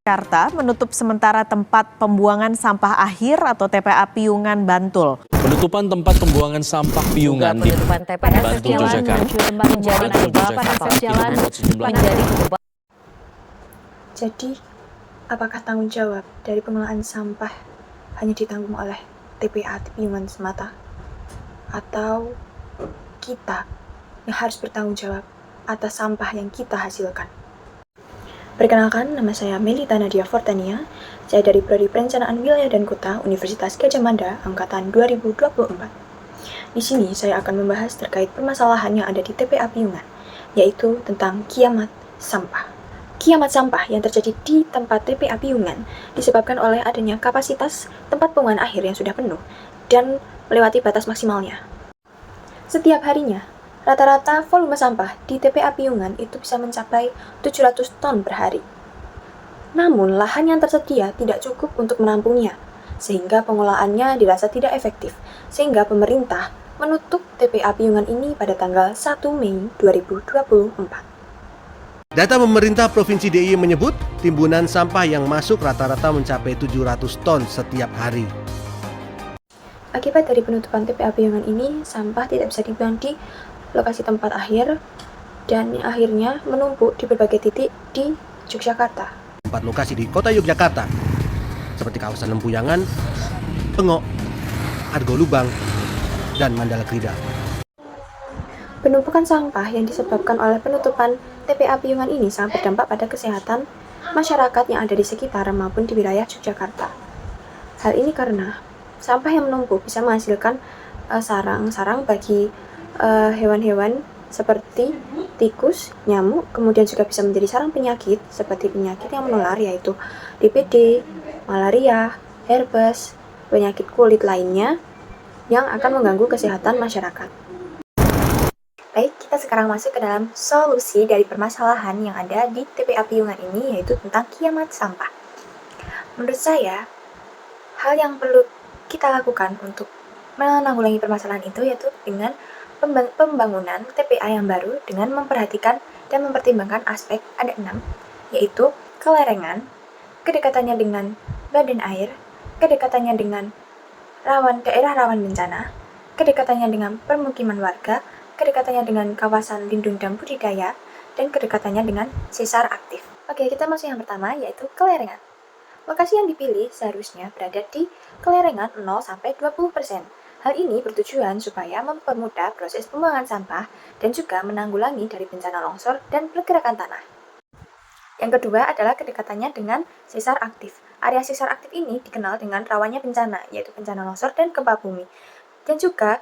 Jakarta menutup sementara tempat pembuangan sampah akhir atau TPA Piungan Bantul. Penutupan tempat pembuangan sampah Piungan di Bantul, Jakarta menjadi Jadi, apakah tanggung jawab dari pengelolaan sampah hanya ditanggung oleh TPA Piungan semata? Atau kita yang harus bertanggung jawab atas sampah yang kita hasilkan? Perkenalkan, nama saya Melita Nadia Fortania. Saya dari Prodi Perencanaan Wilayah dan Kota Universitas Gadjah Mada Angkatan 2024. Di sini saya akan membahas terkait permasalahan yang ada di TPA Piungan, yaitu tentang kiamat sampah. Kiamat sampah yang terjadi di tempat TPA Piungan disebabkan oleh adanya kapasitas tempat pembuangan akhir yang sudah penuh dan melewati batas maksimalnya. Setiap harinya, rata-rata volume sampah di TPA Piungan itu bisa mencapai 700 ton per hari. Namun, lahan yang tersedia tidak cukup untuk menampungnya, sehingga pengolahannya dirasa tidak efektif, sehingga pemerintah menutup TPA Piungan ini pada tanggal 1 Mei 2024. Data pemerintah Provinsi DIY menyebut timbunan sampah yang masuk rata-rata mencapai 700 ton setiap hari. Akibat dari penutupan TPA Piungan ini, sampah tidak bisa dibuang di lokasi tempat akhir dan akhirnya menumpuk di berbagai titik di Yogyakarta. 4 lokasi di kota Yogyakarta seperti kawasan Lempuyangan, Pengok, Argo Lubang, dan Mandala Krida. Penumpukan sampah yang disebabkan oleh penutupan TPA Piungan ini sangat berdampak pada kesehatan masyarakat yang ada di sekitar maupun di wilayah Yogyakarta. Hal ini karena sampah yang menumpuk bisa menghasilkan sarang-sarang bagi hewan-hewan seperti tikus, nyamuk, kemudian juga bisa menjadi sarang penyakit seperti penyakit yang menular yaitu DBD, malaria, herpes, penyakit kulit lainnya yang akan mengganggu kesehatan masyarakat. Baik, kita sekarang masuk ke dalam solusi dari permasalahan yang ada di TPA Piungan ini, yaitu tentang kiamat sampah. Menurut saya, hal yang perlu kita lakukan untuk menanggulangi permasalahan itu yaitu dengan pembangunan TPA yang baru dengan memperhatikan dan mempertimbangkan aspek ada 6, yaitu kelerengan, kedekatannya dengan badan air, kedekatannya dengan daerah rawan bencana, kedekatannya dengan permukiman warga, kedekatannya dengan kawasan lindung dan budidaya, dan kedekatannya dengan sesar aktif. Oke, kita masuk yang pertama, yaitu kelerengan. Lokasi yang dipilih seharusnya berada di kelerengan 0-20%. Hal ini bertujuan supaya mempermudah proses pembuangan sampah dan juga menanggulangi dari bencana longsor dan pergerakan tanah. Yang kedua adalah kedekatannya dengan sesar aktif. Area sesar aktif ini dikenal dengan rawannya bencana, yaitu bencana longsor dan gempa bumi. Dan juga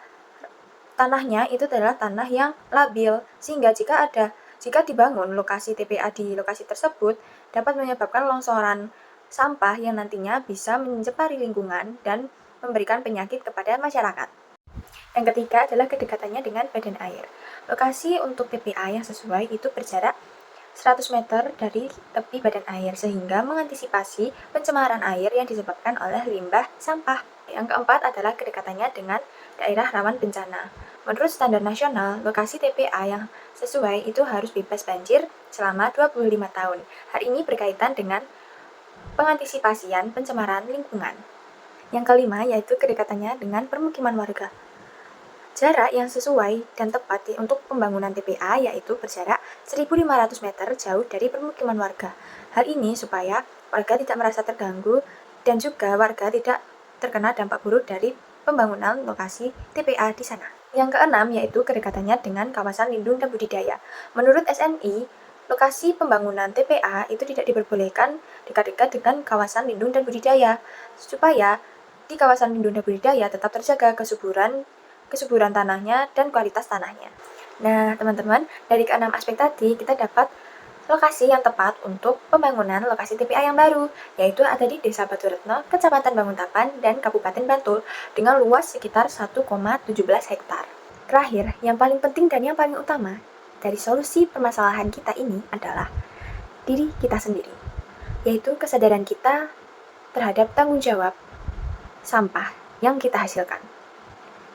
tanahnya itu adalah tanah yang labil, sehingga jika dibangun lokasi TPA di lokasi tersebut dapat menyebabkan longsoran sampah yang nantinya bisa mencemari lingkungan dan memberikan penyakit kepada masyarakat. Yang ketiga adalah kedekatannya dengan badan air. Lokasi untuk TPA yang sesuai itu berjarak 100 meter dari tepi badan air sehingga mengantisipasi pencemaran air yang disebabkan oleh limbah sampah. Yang keempat adalah kedekatannya dengan daerah rawan bencana. Menurut standar nasional, lokasi TPA yang sesuai itu harus bebas banjir selama 25 tahun. Hal ini berkaitan dengan pengantisipasian pencemaran lingkungan. Yang kelima yaitu kedekatannya dengan permukiman warga. Jarak yang sesuai dan tepat untuk pembangunan TPA yaitu berjarak 1.500 meter jauh dari permukiman warga. Hal ini supaya warga tidak merasa terganggu dan juga warga tidak terkena dampak buruk dari pembangunan lokasi TPA di sana. Yang keenam yaitu kedekatannya dengan kawasan lindung dan budidaya. Menurut SNI, lokasi pembangunan TPA itu tidak diperbolehkan dekat-dekat dengan kawasan lindung dan budidaya supaya di kawasan lindung dan budidaya tetap terjaga kesuburan tanahnya dan kualitas tanahnya. Nah, teman-teman, dari keenam aspek tadi kita dapat lokasi yang tepat untuk pembangunan lokasi TPA yang baru, yaitu ada di Desa Baturetno, Kecamatan Banguntapan, dan Kabupaten Bantul dengan luas sekitar 1,17 hektar. Terakhir, yang paling penting dan yang paling utama dari solusi permasalahan kita ini adalah diri kita sendiri, yaitu kesadaran kita terhadap tanggung jawab sampah yang kita hasilkan.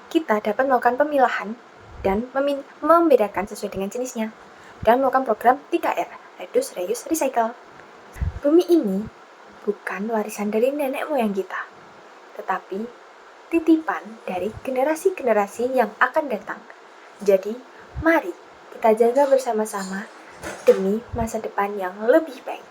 Kita dapat melakukan pemilahan dan membedakan sesuai dengan jenisnya dan melakukan program 3R, Reduce, Reuse, Recycle. Bumi ini bukan warisan dari nenek moyang kita, tetapi titipan dari generasi-generasi yang akan datang. Jadi, mari kita jaga bersama-sama demi masa depan yang lebih baik.